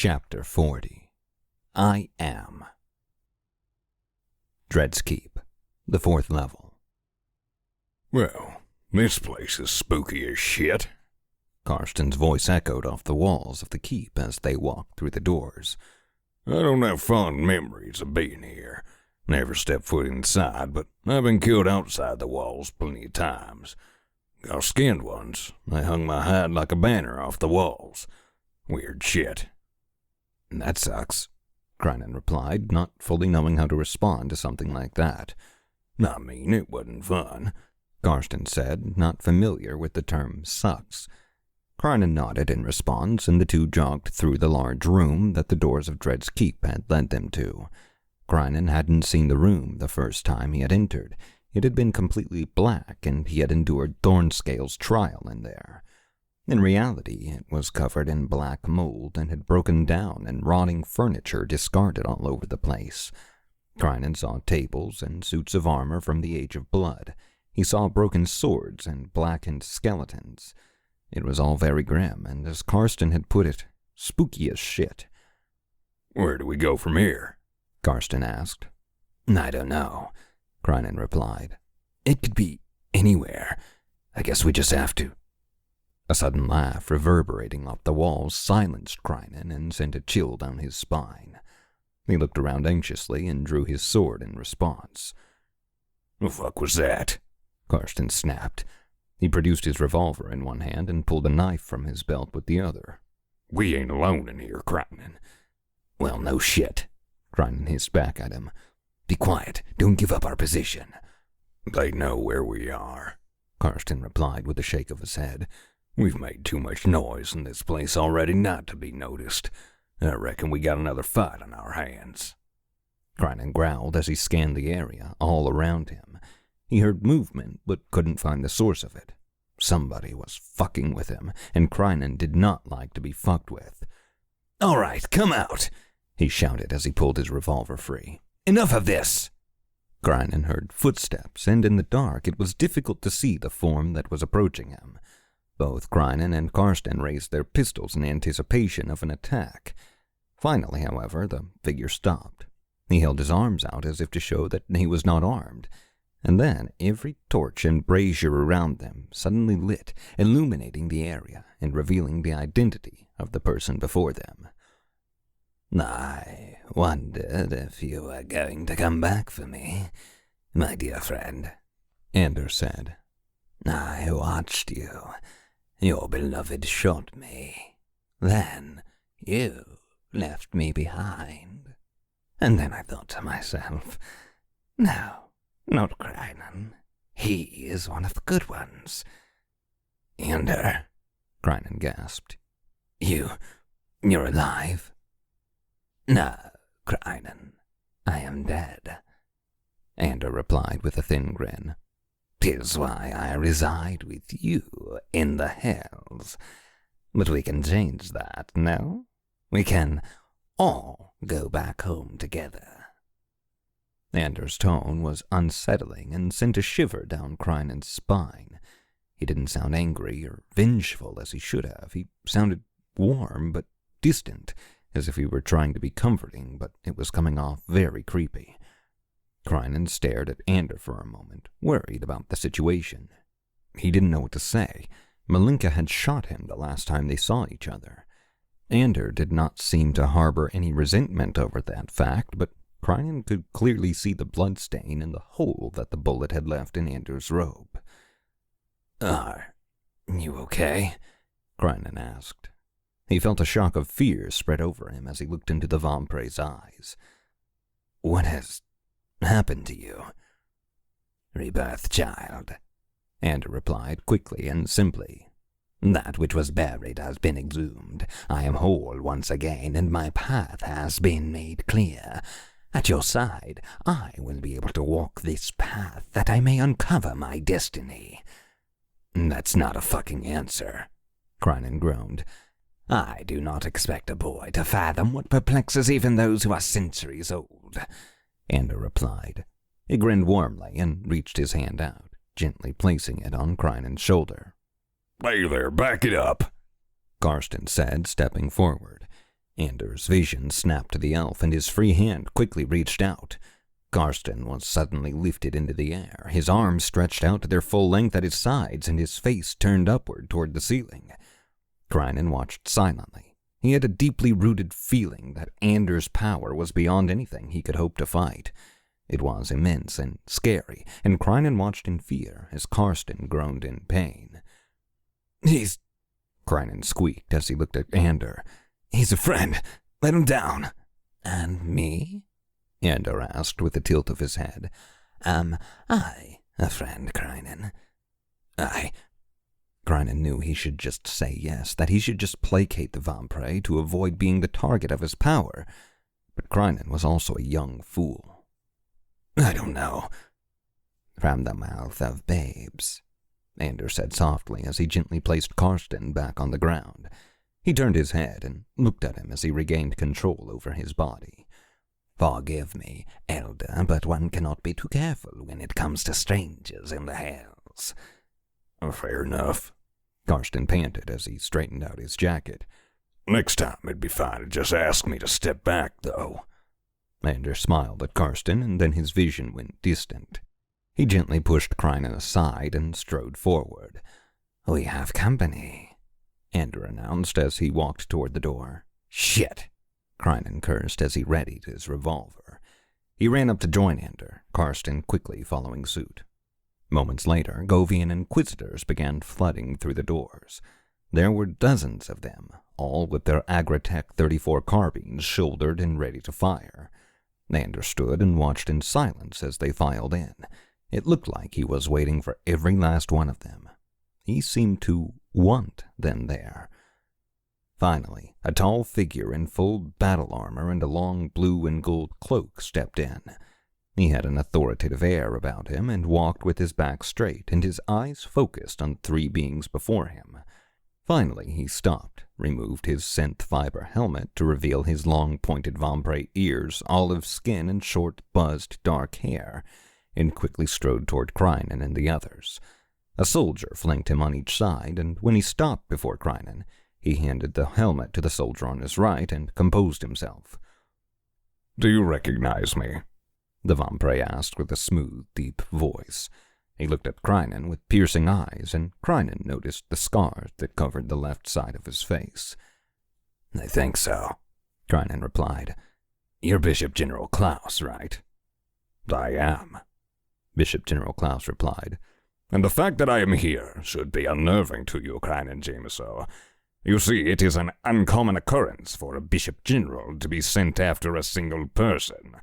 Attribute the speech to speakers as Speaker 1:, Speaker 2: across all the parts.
Speaker 1: Chapter 40 I Am Dread's Keep, the 4th level.
Speaker 2: Well, this place is spooky as shit.
Speaker 1: Karsten's voice echoed off the walls of the keep as they walked through the doors.
Speaker 2: I don't have fond memories of being here. Never stepped foot inside, but I've been killed outside the walls plenty of times. Got skinned once. They hung my hide like a banner off the walls. Weird shit.
Speaker 1: That sucks, Krynen replied, not fully knowing how to respond to something like that.
Speaker 2: I mean, it wasn't fun,
Speaker 1: Karsten said, not familiar with the term sucks. Krynen nodded in response, and the two jogged through the large room that the doors of Dread's Keep had led them to. Krynen hadn't seen the room the first time he had entered. It had been completely black, and he had endured Thornscale's trial in there. In reality, it was covered in black mold and had broken down and rotting furniture discarded all over the place. Krynen saw tables and suits of armor from the Age of Blood. He saw broken swords and blackened skeletons. It was all very grim, and as Karsten had put it, spooky as shit.
Speaker 2: Where do we go from here?
Speaker 1: Karsten asked. I don't know, Krynen replied. It could be anywhere. I guess we just have to. A sudden laugh reverberating off the walls silenced Krynen and sent a chill down his spine. He looked around anxiously and drew his sword in response.
Speaker 2: The fuck was that?
Speaker 1: Karsten snapped. He produced his revolver in one hand and pulled a knife from his belt with the other.
Speaker 2: We ain't alone in here, Krynen.
Speaker 1: Well, no shit, Krynen hissed back at him. Be quiet. Don't give up our position.
Speaker 2: They know where we are,
Speaker 1: Karsten replied with a shake of his head.
Speaker 2: We've made too much noise in this place already not to be noticed. I reckon we got another fight on our hands.
Speaker 1: Krynen growled as he scanned the area all around him. He heard movement, but couldn't find the source of it. Somebody was fucking with him, and Krynen did not like to be fucked with.
Speaker 3: All right, come out, he shouted as he pulled his revolver free. Enough of this!
Speaker 1: Krynen heard footsteps, and in the dark it was difficult to see the form that was approaching him. Both Krynen and Karsten raised their pistols in anticipation of an attack. Finally, however, the figure stopped. He held his arms out as if to show that he was not armed, and then every torch and brazier around them suddenly lit, illuminating the area and revealing the identity of the person before them.
Speaker 3: I wondered if you were going to come back for me, my dear friend,
Speaker 1: Anders said.
Speaker 3: I watched you. Your beloved shot me. Then you left me behind. And then I thought to myself, no, not Krynen. He is one of the good ones.
Speaker 1: Ander, Krynen gasped.
Speaker 3: You're alive? No, Krynen. I am dead.
Speaker 1: Ander replied with a thin grin.
Speaker 3: 'Tis why I reside with you in the hells. But we can change that, no? We can all go back home together.
Speaker 1: Anders' tone was unsettling and sent a shiver down Krynen's spine. He didn't sound angry or vengeful as he should have. He sounded warm but distant, as if he were trying to be comforting, but it was coming off very creepy. Krynen stared at Ander for a moment, worried about the situation. He didn't know what to say. Malinka had shot him the last time they saw each other. Ander did not seem to harbor any resentment over that fact, but Krynen could clearly see the blood stain and the hole that the bullet had left in Ander's robe.
Speaker 3: Are you okay?
Speaker 1: Krynen asked. He felt a shock of fear spread over him as he looked into the Vampre's eyes.
Speaker 3: What has happened to you? Rebirth, child, Ander replied quickly and simply. That which was buried has been exhumed. I am whole once again, and my path has been made clear. At your side, I will be able to walk this path that I may uncover my destiny. That's not a fucking answer, Krynen groaned. I do not expect a boy to fathom what perplexes even those who are centuries old, Ander replied.
Speaker 1: He grinned warmly and reached his hand out, gently placing it on Krynen's shoulder.
Speaker 2: Hey there, back it up,
Speaker 1: Karsten said, stepping forward. Anders' vision snapped to the elf, and his free hand quickly reached out. Karsten was suddenly lifted into the air, his arms stretched out to their full length at his sides, and his face turned upward toward the ceiling. Krynen watched silently. He had a deeply rooted feeling that Anders' power was beyond anything he could hope to fight. It was immense and scary, and Krynen watched in fear as Karsten groaned in pain.
Speaker 3: "He's..."
Speaker 1: Krynen squeaked as he looked at Ander.
Speaker 3: "He's a friend. Let him down."
Speaker 1: "And me?" Ander asked with a tilt of his head.
Speaker 3: Am I a friend, Krynen?"
Speaker 1: "Aye." Krynen knew he should just say yes, that he should just placate the vampire to avoid being the target of his power. But Krynen was also a young fool.
Speaker 3: "I don't know."
Speaker 1: "From the mouth of babes," Ander said softly as he gently placed Karsten back on the ground. He turned his head and looked at him as he regained control over his body.
Speaker 3: "Forgive me, Elder, but one cannot be too careful when it comes to strangers in the hells."
Speaker 2: Fair enough,
Speaker 1: Karsten panted as he straightened out his jacket.
Speaker 2: "Next time it'd be fine to just ask me to step back, though."
Speaker 1: Ander smiled at Karsten, and then his vision went distant. He gently pushed Krynen aside and strode forward.
Speaker 3: "We have company,"
Speaker 1: Ander announced as he walked toward the door.
Speaker 3: "Shit,"
Speaker 1: Krynen cursed as he readied his revolver. He ran up to join Ander, Karsten quickly following suit. Moments later, Govian inquisitors began flooding through the doors. There were dozens of them, all with their Agritech 34 carbines shouldered and ready to fire. Ander stood and watched in silence as they filed in. It looked like he was waiting for every last one of them. He seemed to want them there. Finally, a tall figure in full battle armor and a long blue and gold cloak stepped in. He had an authoritative air about him and walked with his back straight and his eyes focused on three beings before him. Finally, he stopped, removed his synth fiber helmet to reveal his long pointed vampire ears, olive skin, and short, buzzed, dark hair, and quickly strode toward Krynen and the others. A soldier flanked him on each side, and when he stopped before Krynen, he handed the helmet to the soldier on his right and composed himself.
Speaker 2: "Do you recognize me?"
Speaker 1: the vampire asked with a smooth, deep voice. He looked at Krynen with piercing eyes, and Krynen noticed the scars that covered the left side of his face.
Speaker 3: "I think so,"
Speaker 1: Krynen replied.
Speaker 3: "You're Bishop General Klaus, right?"
Speaker 2: "I am,"
Speaker 1: Bishop General Klaus replied.
Speaker 2: "And the fact that I am here should be unnerving to you, Krynen Jameso. You see, it is an uncommon occurrence for a Bishop General to be sent after a single person.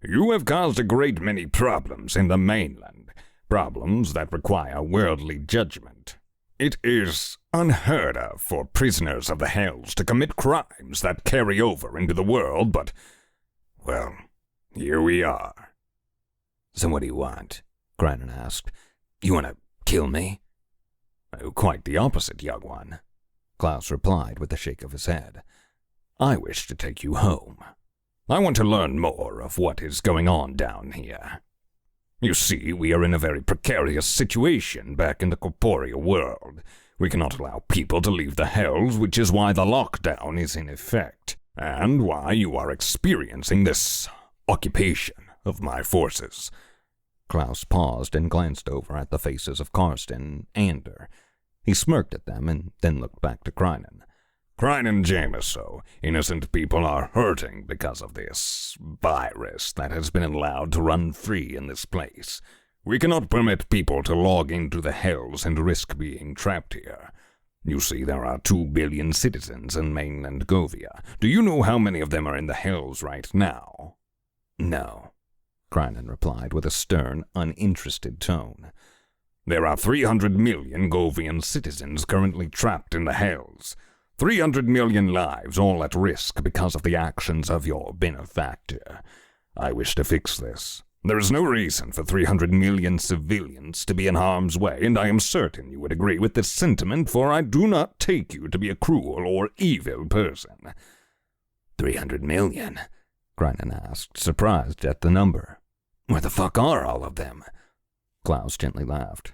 Speaker 2: You have caused a great many problems in the mainland, problems that require worldly judgment. It is unheard of for prisoners of the hells to commit crimes that carry over into the world, but, well, here we are."
Speaker 3: "So what do you want?" Krynen asked. "You want to kill me?"
Speaker 2: "Quite the opposite, young one," Klaus replied with a shake of his head. "I wish to take you home. I want to learn more of what is going on down here. You see, we are in a very precarious situation back in the corporeal world. We cannot allow people to leave the hells, which is why the lockdown is in effect, and why you are experiencing this occupation of my forces."
Speaker 1: Klaus paused and glanced over at the faces of Karsten and Ander. He smirked at them and then looked back to Krynen.
Speaker 2: "Krynen Jameso, innocent people are hurting because of this virus that has been allowed to run free in this place. We cannot permit people to log into the hells and risk being trapped here. You see, there are 2 billion citizens in mainland Govia. Do you know how many of them are in the hells right now?"
Speaker 3: "No,"
Speaker 1: Krynen replied with a stern, uninterested tone.
Speaker 2: "There are 300 million Govian citizens currently trapped in the hells. 300 million lives all at risk because of the actions of your benefactor. I wish to fix this. There is no reason for 300 million civilians to be in harm's way, and I am certain you would agree with this sentiment, for I do not take you to be a cruel or evil person."
Speaker 3: 300 million?
Speaker 1: Krynen asked, surprised at the number.
Speaker 3: "Where the fuck are all of them?"
Speaker 1: Klaus gently laughed.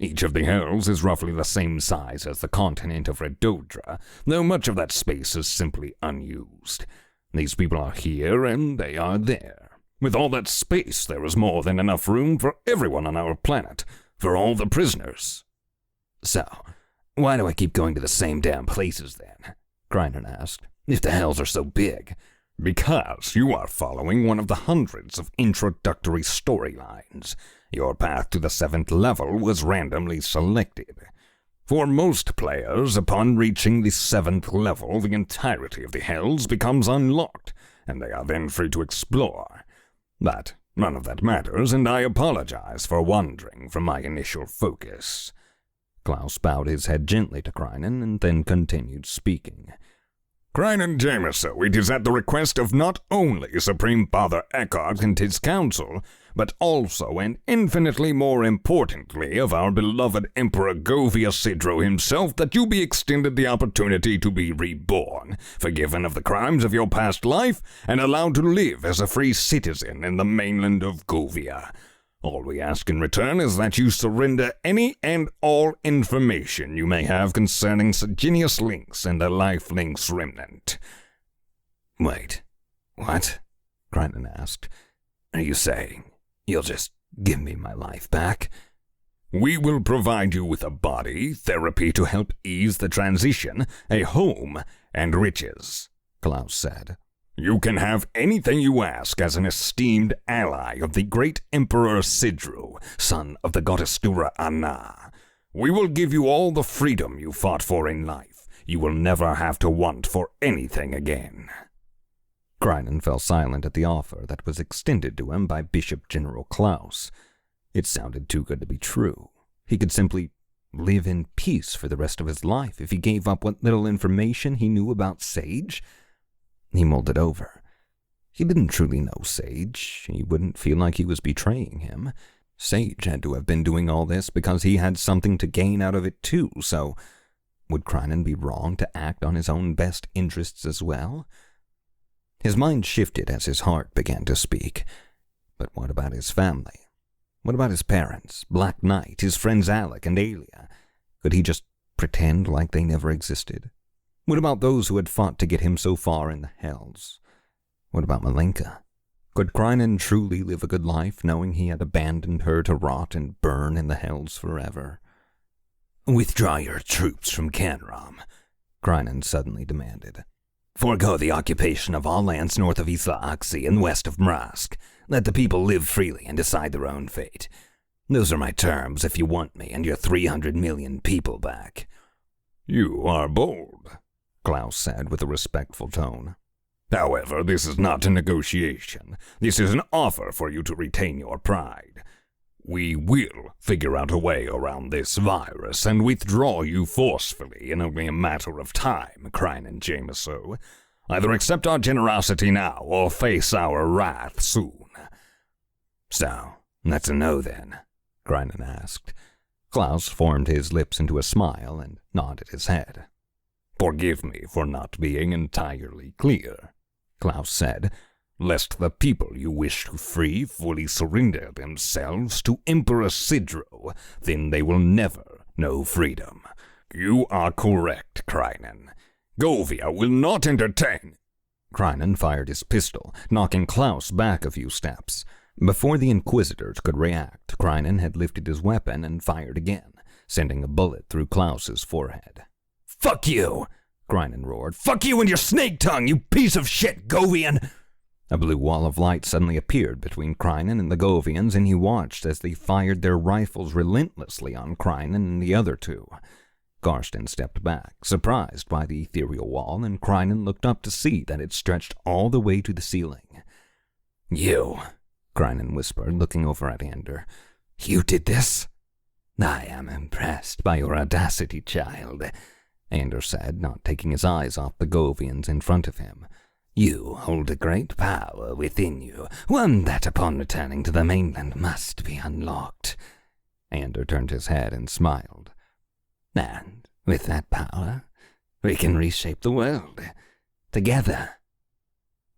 Speaker 2: Each of the hells is roughly the same size as the continent of Redodra, though much of that space is simply unused. These people are here and they are there. With all that space, there is more than enough room for everyone on our planet, for all the prisoners.
Speaker 3: So, why do I keep going to the same damn places then? Crinan asked. If the hells are so big.
Speaker 2: Because you are following one of the hundreds of introductory storylines. Your path to the 7th level was randomly selected. For most players, upon reaching the 7th level, the entirety of the hells becomes unlocked, and they are then free to explore. But none of that matters, and I apologize for wandering from my initial focus.
Speaker 1: Klaus bowed his head gently to Crinan and then continued speaking.
Speaker 2: Crinan Jameson, it is at the request of not only Supreme Father Eckhart and his council, but also and infinitely more importantly of our beloved Emperor Govia Sidro himself that you be extended the opportunity to be reborn, forgiven of the crimes of your past life, and allowed to live as a free citizen in the mainland of Govia. All we ask in return is that you surrender any and all information you may have concerning Saginius Lynx and the Life Lynx remnant.
Speaker 3: Wait, what? Crinan asked. Are you saying you'll just give me my life back?
Speaker 2: We will provide you with a body, therapy to help ease the transition, a home, and riches, Klaus said. You can have anything you ask as an esteemed ally of the great Emperor Sidru, son of the goddess Dura Anna. We will give you all the freedom you fought for in life. You will never have to want for anything again.
Speaker 1: Crinan fell silent at the offer that was extended to him by Bishop General Klaus. It sounded too good to be true. He could simply live in peace for the rest of his life if he gave up what little information he knew about Sage. He mulled it over. He didn't truly know Sage. He wouldn't feel like he was betraying him. Sage had to have been doing all this because he had something to gain out of it too, so would Crinan be wrong to act on his own best interests as well? His mind shifted as his heart began to speak. But what about his family? What about his parents, Black Knight, his friends Alec and Alia? Could he just pretend like they never existed? What about those who had fought to get him so far in the hells? What about Malenka? Could Crinan truly live a good life knowing he had abandoned her to rot and burn in the hells forever?
Speaker 3: Withdraw your troops from Canram, Crinan suddenly demanded. Forego the occupation of all lands north of Isla Oxy and west of Mrask. Let the people live freely and decide their own fate. Those are my terms if you want me and your 300 million people back.
Speaker 2: You are bold,
Speaker 1: Klaus said with a respectful tone.
Speaker 2: However, this is not a negotiation. This is an offer for you to retain your pride. We will figure out a way around this virus and withdraw you forcefully in only a matter of time, Crinan Jameson. Either accept our generosity now or face our wrath soon.
Speaker 3: So, that's a no then, Crinan asked.
Speaker 1: Klaus formed his lips into a smile and nodded his head.
Speaker 2: Forgive me for not being entirely clear, Klaus said, lest the people you wish to free fully surrender themselves to Emperor Sidro, then they will never know freedom. You are correct, Crinan. Govia will not entertain.
Speaker 1: Crinan fired his pistol, knocking Klaus back a few steps. Before the Inquisitors could react, Crinan had lifted his weapon and fired again, sending a bullet through Klaus's forehead.
Speaker 3: "Fuck you!" Crinan roared. "Fuck you and your snake tongue, you piece of shit, Govian!"
Speaker 1: A blue wall of light suddenly appeared between Crinan and the Govians, and he watched as they fired their rifles relentlessly on Crinan and the other two. Garston stepped back, surprised by the ethereal wall, and Crinan looked up to see that it stretched all the way to the ceiling.
Speaker 3: "You,"
Speaker 1: Crinan whispered, looking over at Ander.
Speaker 3: "You did this?" "I am impressed by your audacity, child," Ander said, not taking his eyes off the Govians in front of him. "You hold a great power within you, one that upon returning to the mainland must be unlocked."
Speaker 1: Ander turned his head and smiled.
Speaker 3: "And with that power, we can reshape the world, together."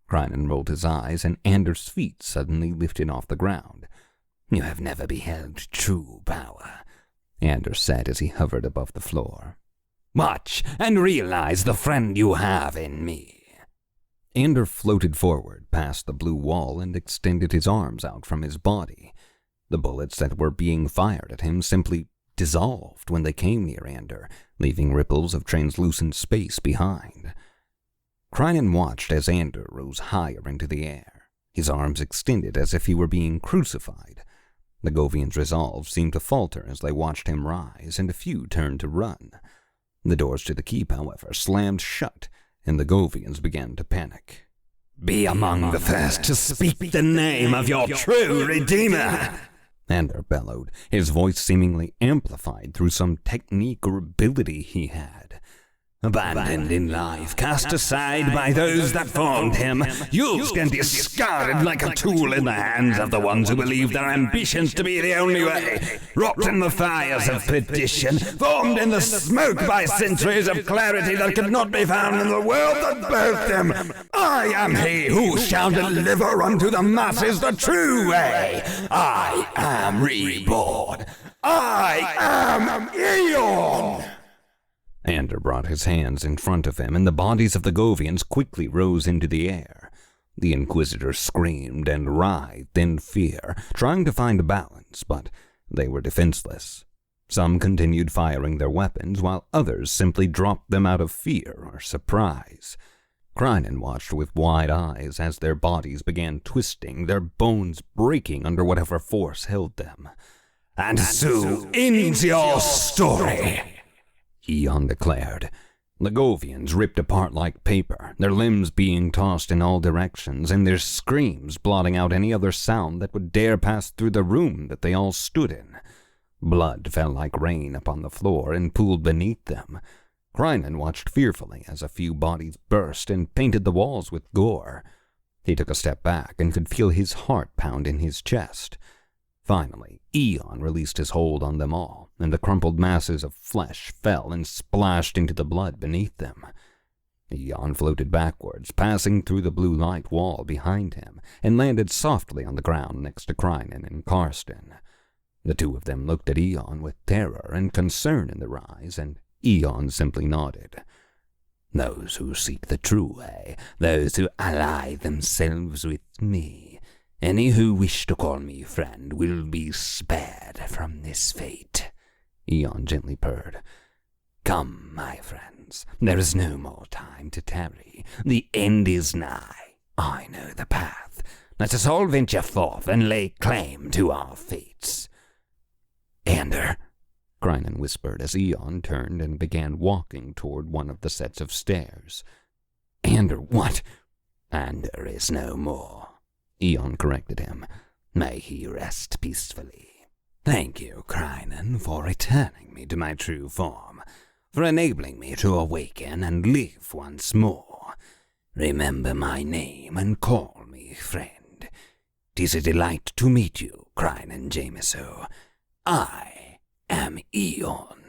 Speaker 1: Crinan rolled his eyes, and Ander's feet suddenly lifted off the ground.
Speaker 3: "You have never beheld true power.
Speaker 1: Anders said as he hovered above the floor.
Speaker 3: Watch and realize the friend you have in me.
Speaker 1: Ander floated forward past the blue wall and extended his arms out from his body. The bullets that were being fired at him simply dissolved when they came near Ander, leaving ripples of translucent space behind. Crinan watched as Ander rose higher into the air, his arms extended as if he were being crucified. The Govian's resolve seemed to falter as they watched him rise, and a few turned to run. The doors to the keep, however, slammed shut, and the Govians began to panic.
Speaker 3: Be among the first to speak the name of your true Redeemer,
Speaker 1: Ander bellowed, his voice seemingly amplified through some technique or ability he had.
Speaker 3: Abandoned in life, cast aside by those that formed him, used and discarded like a tool in the hands of the ones who believe their ambitions to be the only way, wrapped in the fires of perdition, formed in the smoke by centuries of clarity that could not be found in the world that birthed him. I am he who shall deliver unto the masses the true way. I am reborn. I am Eon.
Speaker 1: Ander brought his hands in front of him, and the bodies of the Govians quickly rose into the air. The Inquisitors screamed and writhed in fear, trying to find balance, but they were defenseless. Some continued firing their weapons, while others simply dropped them out of fear or surprise. Crinan watched with wide eyes as their bodies began twisting, their bones breaking under whatever force held them.
Speaker 3: And so ends your story,
Speaker 1: Eon declared. The Govians ripped apart like paper, their limbs being tossed in all directions, and their screams blotting out any other sound that would dare pass through the room that they all stood in. Blood fell like rain upon the floor and pooled beneath them. Crinan watched fearfully as a few bodies burst and painted the walls with gore. He took a step back and could feel his heart pound in his chest. Finally, Eon released his hold on them all, and the crumpled masses of flesh fell and splashed into the blood beneath them. Eon floated backwards, passing through the blue light wall behind him, and landed softly on the ground next to Crinan and Karsten. The two of them looked at Eon with terror and concern in their eyes, and Eon simply nodded.
Speaker 3: Those who seek the true way, those who ally themselves with me, any who wish to call me friend will be spared from this fate,
Speaker 1: Eon gently purred.
Speaker 3: Come, my friends, there is no more time to tarry. The end is nigh. I know the path. Let us all venture forth and lay claim to our fates. Ander,
Speaker 1: Crinan whispered as Eon turned and began walking toward one of the sets of stairs.
Speaker 3: Ander, what? Ander is no more, Eon corrected him. May he rest peacefully. Thank you, Crinan, for returning me to my true form, for enabling me to awaken and live once more. Remember my name and call me friend. 'Tis a delight to meet you, Crinan Jameso. I am Eon.